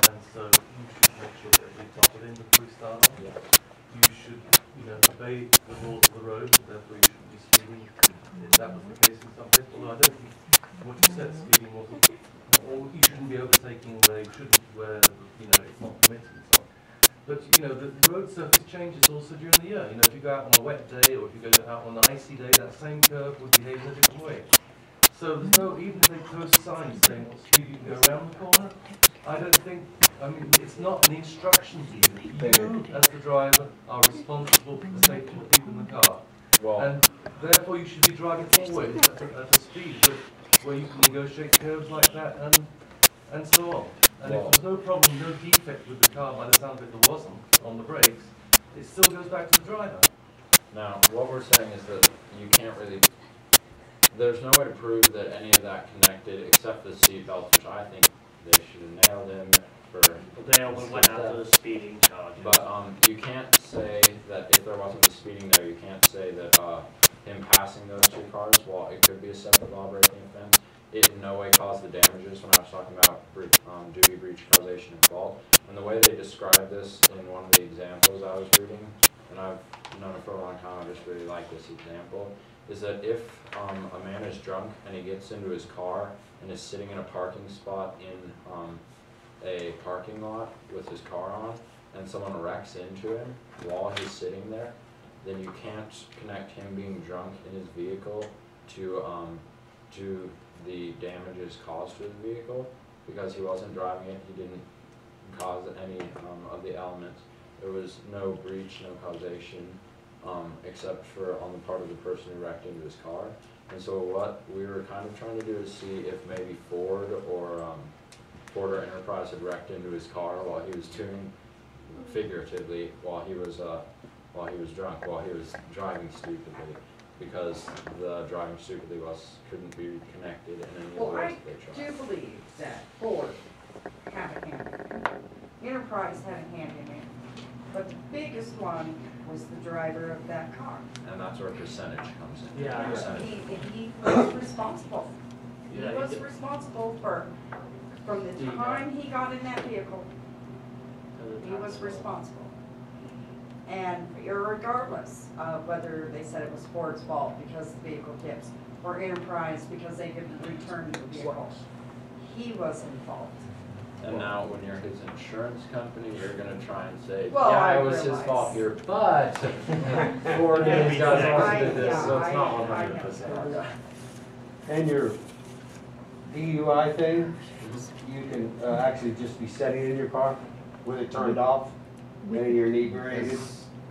And so you should make sure that you top it in before you start off. You should, obey the rules of the road, therefore you shouldn't be speeding. If that was the case in some places, although I don't think what you said, speeding wasn't, or you shouldn't be overtaking where you shouldn't, where, it's not permitted and so on. But, the road surface changes also during the year. If you go out on a wet day or if you go out on an icy day, that same curve would behave in a different way. So there's no, even if they post signs saying what speed you can go around the corner, I don't think, it's not an instruction to you. You, as the driver, are responsible for the safety of the people in the car. And therefore you should be driving always at a speed where you can negotiate curves like that and so on. And if there's no problem, no defect with the car, by the sound of it there wasn't, on the brakes, it still goes back to the driver. Now, what we're saying is that you can't really, there's no way to prove that any of that connected except the seat belts, which I think they should have nailed him for. But they only went after the speeding charge. But you can't say that if there wasn't the speeding there, you can't say that him passing those two cars, while it could be a separate law breaking offense, it in no way caused the damages when I was talking about duty, breach, causation, and fault. And the way they described this in one of the examples I was reading, and I've known it for a long time, I just really like this example, is that if a man is drunk and he gets into his car and is sitting in a parking spot in a parking lot with his car on, and someone wrecks into him while he's sitting there, then you can't connect him being drunk in his vehicle to the damages caused to his vehicle, because he wasn't driving it, he didn't cause any of the elements. There was no breach, no causation, except for on the part of the person who wrecked into his car. And so what we were kind of trying to do is see if maybe Ford or Enterprise had wrecked into his car while he was tuning, figuratively, while he was drunk, while he was driving stupidly. because the driving stupidly bus couldn't be connected in any of the Well, ways I that they tried. do believe that Ford had a hand in it. Enterprise had a hand in it. But the biggest one was the driver of that car. And that's where percentage comes in. Yeah. Percentage. He was responsible. He Yeah, was responsible from the time he got in that vehicle, he was responsible. And irregardless of whether they said it was Ford's fault because the vehicle tips, or Enterprise because they didn't return the vehicle, he was in fault. And now when you're his insurance company, you're gonna try and say, Well, yeah, I it was his realize. fault here, but Ford and these guys also did this, so it's not I 100%. And your DUI thing, you can actually just be sitting in your car with it turned off and you're inebriated.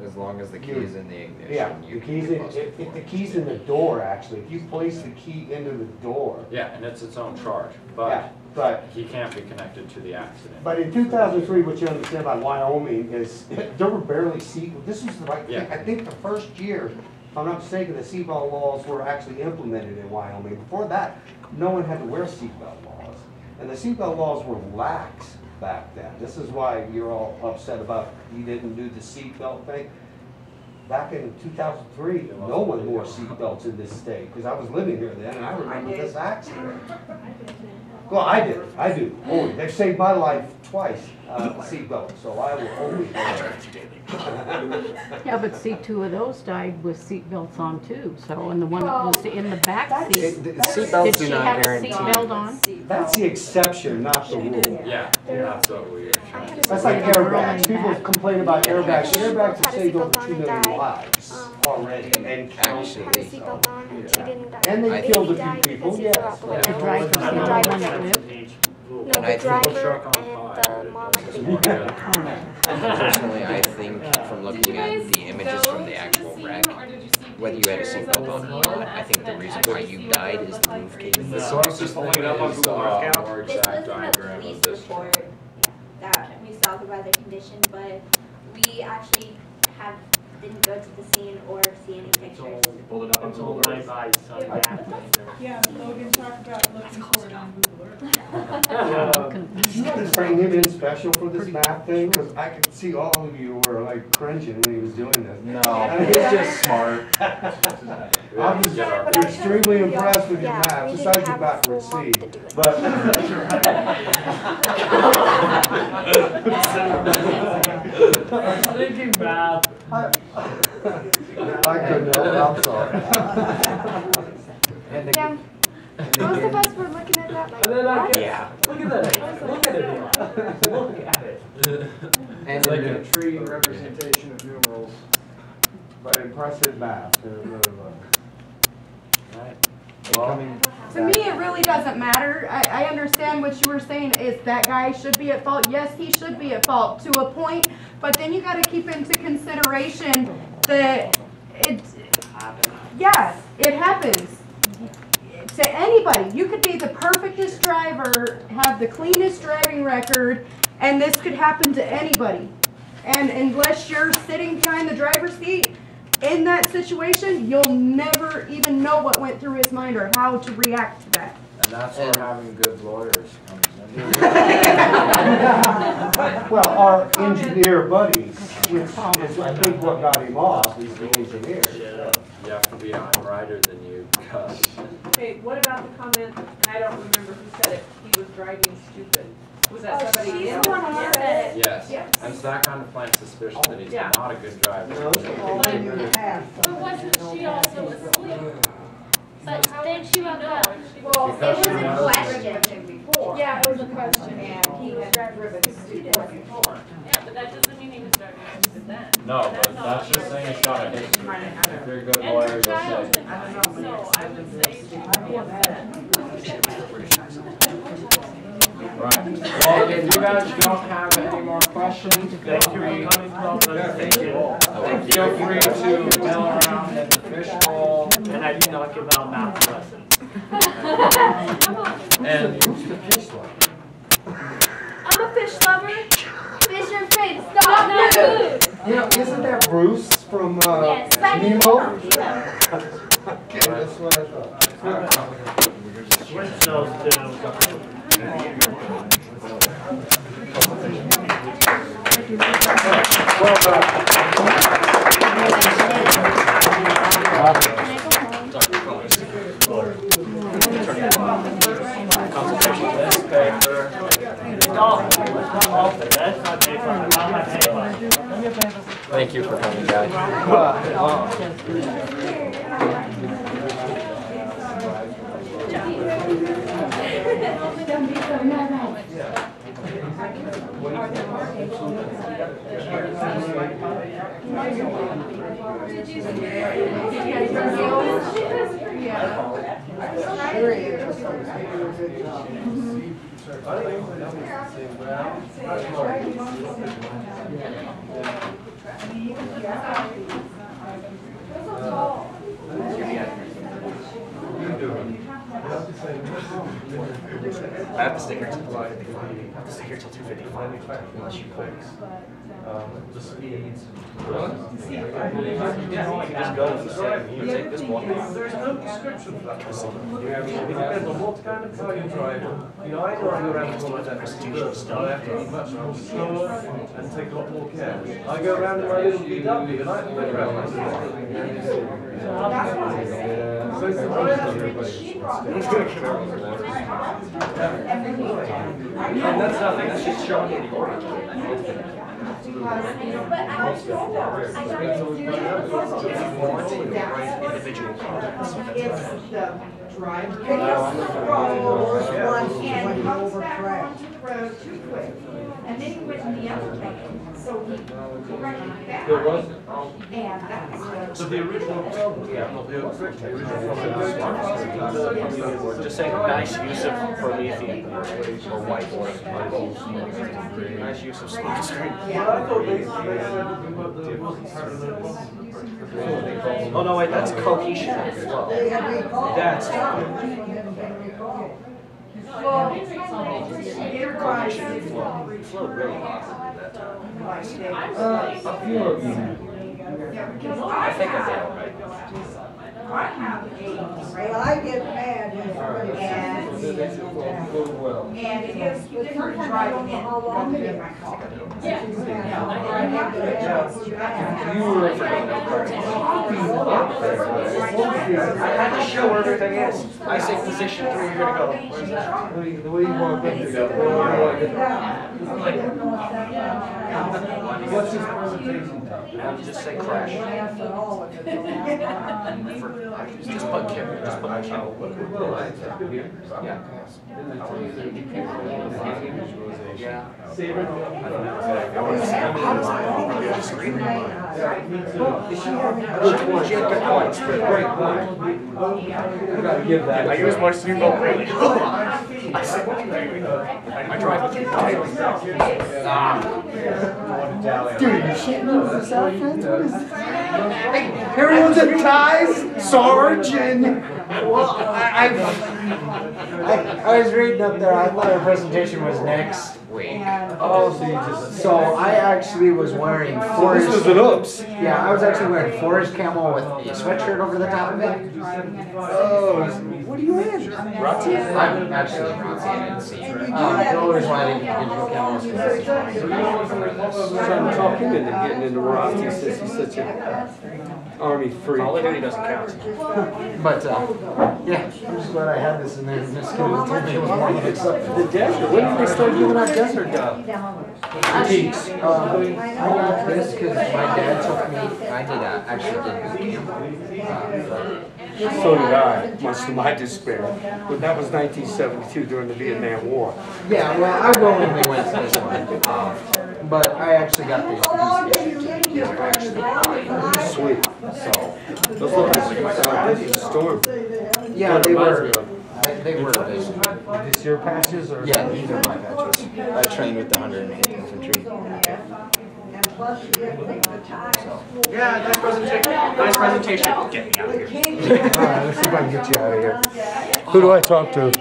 As long as the key is in the ignition. Yeah, you the can keys be in, busted. if the key's in the door, actually, if you place the key into the door. Yeah, and it's its own charge, Yeah, but but he can't be connected to the accident. But in 2003, what you understand about Wyoming is there were barely this was like, Yeah. I think the first year, if I'm not mistaken, the seatbelt laws were actually implemented in Wyoming. Before that, no one had to wear seatbelt laws. And the seatbelt laws were lax back then. This is why you're all upset about you didn't do the seatbelt thing. Back in 2003, no one wore seatbelts in this state, because I was living here then, and I remember this accident. Well, I do. Oh, they've saved my life twice, seatbelt, so I will always wear it. Yeah, but see, 2 of those died with seatbelts on too, so, and the one that was in the back seat. Seatbelts Did she have a seatbelt on? That's the exception, not the rule. Yeah, that's what we are trying to That's like airbags. People complain about airbags. Airbags have saved over 2 million lives already and counting. And they killed a few people, yes. The driver, And I personally, I think from looking at the images from the actual wreck, whether you had a seatbelt on or not, I think the reason why you died is the roof caved in. So I was just pulling it up on Google Earth now. more This exact wasn't a diagram police of this. report that we saw the weather condition, but we actually didn't go to the scene or see any pictures. Pulled it up on It's Google all made Earth. by some athlete. Yeah, Logan, talk about looking for it on Google Earth. You gotta bring him in special for this math thing, because I could see all of you were like cringing when he was doing this. No, He's just smart. I'm just extremely impressed with your math, besides your backwards C. But. Thinking math. I couldn't help, I'm sorry. Yeah. Most of us were looking at that like, And then I what? get, Yeah. look at that, look at it, look at it. And It's like like a a tree representation of numerals. But impressive math. Right. To me, it really doesn't matter. I understand what you were saying is that guy should be at fault. Yes, he should be at fault to a point, but then you gotta keep into consideration that it happens to anybody. You could be the perfectest driver, have the cleanest driving record, and this could happen to anybody. And unless you're sitting behind the driver's seat, in that situation, you'll never even know what went through his mind or how to react to that. And that's where having good lawyers comes in. Well, our engineer buddies, which is I think what got him off, is the engineer. You have to be I'm righter than you, because Okay, what about the comment, and I don't remember who said it, he was driving stupid. Was that somebody? she's else? the one who said it. yes, and so that kind of plants suspicion that he's Yeah. not a good driver. But wasn't she also asleep? But then she woke up. Well, it was a I've question. driven with him before, Yeah, it was a question. and he had driven stupid before. Yeah, but that doesn't mean he was driving stupid then. No, but that's just saying it's got a history. If you're a good And lawyer, her you'll child say. so I would say she would be upset. Right. Well, if you guys don't have any more questions, Thank you for coming, Clovis. Thank you. feel free to mill around at the fishbowl. And I do not give out math lessons. And I'm a fish lover. Fish are afraid to stop Not moving. food. You know, isn't that Bruce from Yes. Nemo? That's what I thought. Switch those Thank you for coming, guys. I have to stay here till 2:55. I have to stay here till 2:55 unless you quit. The speeds. You can just go and say, you take this one. There's no description for that. It depends on what kind of car you're driving. You know, I drive around the corner that I have to be much more slower and take a lot more care. I go around in my little VW and I can go around my And that's nothing, that's just showing you the origin. But I was told that. I got to do it. Individual cars. It's the driver gets on the road and comes back onto the road too quick. And then he went in the other lane, so he corrected that. And that's So the original Just say nice use of prolethium or whiteboard. Nice use of smart screen. I thought they said it wasn't part of the problem. Oh no, wait, that's cohesion and flow. That's cohesion and flow. Flow really awesome at that time. A few of you. I think I did alright. I have a Well, I get mad when somebody and it is different driving it than in my car. I had to show where everything is. I say position 3, you're gonna go. The way you want them to go. What's his presentation time? Just say crash. Just put Kim. Just put Kim. Yeah. Yeah. How does that all be a screen? Good points. Great point. Gotta give that. I use my seatbelt really. I drive with you. Dude, you shitting on yourself, friends? What is this? Everyone's in ties, Sarge, and well, I was reading up there, I thought our presentation was next week. oh, so you just So I actually was wearing Forrest. This was an oops. Yeah, I was actually wearing Forrest camo with a sweatshirt over the top of it. Oh, what are you in? I'm actually the only reason why I didn't get digital camo is because I'm trying to talk him into getting into Rossi since he's such an Army freak. Call of Duty doesn't count. But yeah, I'm just glad I had this in there. Miss Kim told me it was more than acceptable. The desert. When did they start giving out desert stuff? Peaks. I got this because my dad took me. I did actually did camp. So did I, much to my despair. But that was 1972 during the Vietnam War. Yeah, well, I willingly went to this one, but I actually got these. Sweet. So those look like this is a storm. yeah, they were. They were basically. This your patches or? Yeah, these are my patches. I trained with the 108th Infantry. Yeah, nice presentation. Nice presentation. Get me out of here. Alright, let's see if I can get you out of here. Who do I talk to?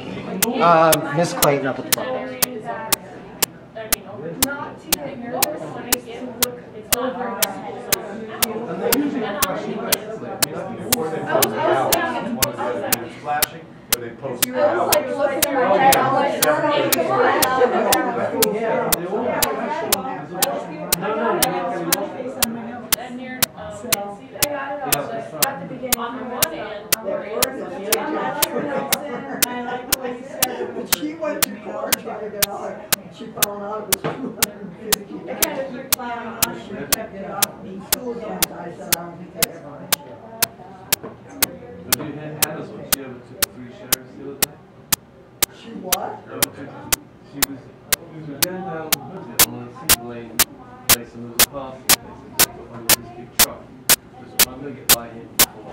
Miss Clayton up at the front. Not to get nervous when I get look, it's not hard. they post. I was like looking at my dad, I'm like, And you're, So, I got it all, but at the beginning. on the one hand, I like the way you said it. But she went to court trying to get out, she found out it was 250. I kind of keep plowing on, she kept it off me. School zone, I said, I don't think that's fine. But you had Hannah's one, she overtook 3 sheriffs the other day. She what? She was going down, what was it, on a single lane place, and there was a passing place, and she got under this big truck. Just, I'm going to get by him before I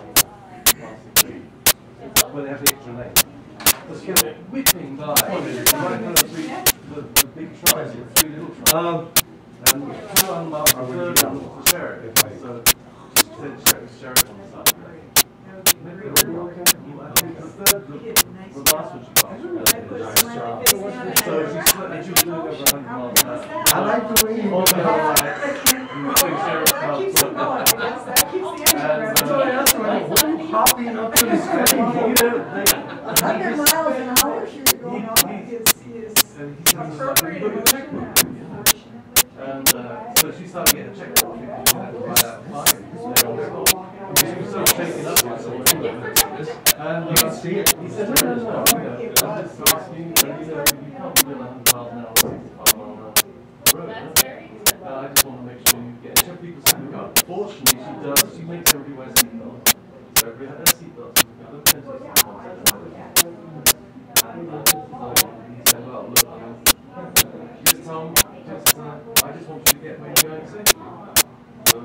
pass the tree. When they have the extra lane. So she kept whipping by, right in front of the big truck, the 3 little trucks. And 2 unmarked, the third one was the sheriff. So she said sheriff on the side of the lane. Maybe I think the third, the last one she got. So she split and she was doing over 100 miles an hour. I like the way you on the other line, big sheriff car. That keeps them going, I guess, that keeps the engine running. So that's right, what are you hopping up to the screen? 100 miles an hour she was going on. Appropriate emotion. And so she started getting a checkbook. She had to write out fine. She was so taken up with it. And you can see it. He said, no, I'm just asking you, you can't be doing 100 miles an hour, 65 miles an hour road. I just want to make sure you get it. Some people say, fortunately, she does. She makes everybody wear seatbelts. So everybody had their seatbelts. He said, well, look, just Tom, I just want you to get where you're going safely. So,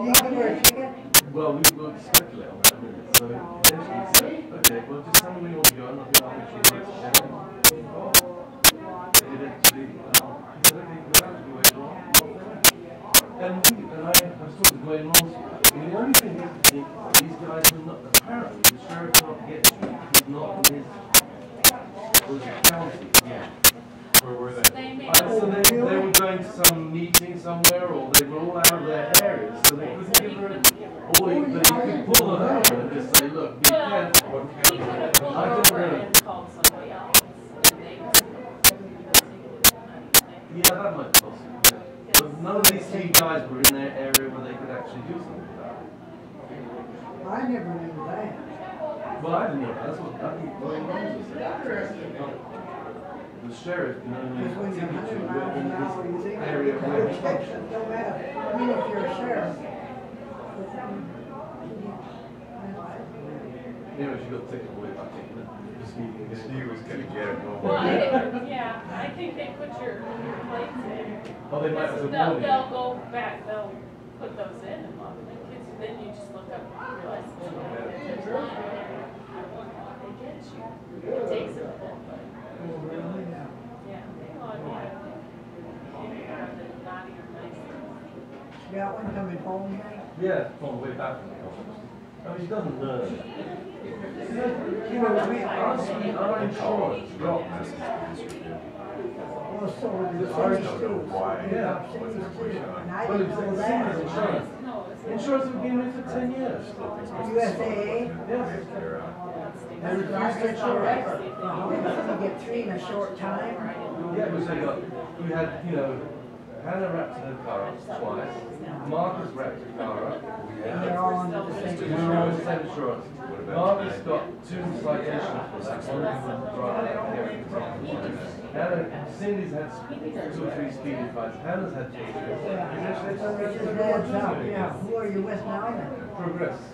You ain't gonna wear a ticket? well, we will speculate on that in a minute. So eventually he said, okay, well, just tell me where you want to go, and I'll make sure you get to Sherry. Eventually, he said, okay, go out, you wait along. And I was talking to Wayne Moss. And the only thing is, these guys were not, apparently, the sheriff can't get to him. He's not in his, was it county? Yeah. Where were they? So they were going to some meeting somewhere, or they were all out of their areas, so they couldn't give her, or you could pull her over and just say, look, be careful. he could have pulled I don't over know. and called somebody else. Yeah, that might be possible. But none of these 3 guys were in their area where they could actually do something about it. I never knew that. Well, I didn't know. That's what I think Wayne Moss said. The sheriff can only Because when you're 100 miles in an hour, you his think area you're where protection, don't matter. I mean, if you're a sheriff. anyway, she got the ticket away back in this meeting. He was gonna get it. Well, yeah, I think they put your plates in. Oh, they might have to They'll warn you. go back, they'll put those in and lock them in. Then you just look up and realize there's not there. They get you. It takes a minute, but. Yeah, they log in. Naughty or nice. You got one coming home, Hank? Yeah, on the way back from the office. I mean, she doesn't learn. You know, our insurance dropped. Well, so I the don't cities know too. why. Yeah. Cities too. And I Well, didn't it's know the that. same as insurance. Insurance has been with for 10 years. USAA? Yes. There's drivers already. You get 3 in a short time. Yeah, because they got, we had, Hannah wrapped her car up twice, Marcus wrapped her car up. And they're all under the same They're all the same insurance. Marcus got 2 citations for that, one for the driver, Hannah, Cindy's had 2 or 3 speeding fights, Hannah's had 2 or 3. Eventually they turned around and said, Yeah. Who are you with now then? Progressive.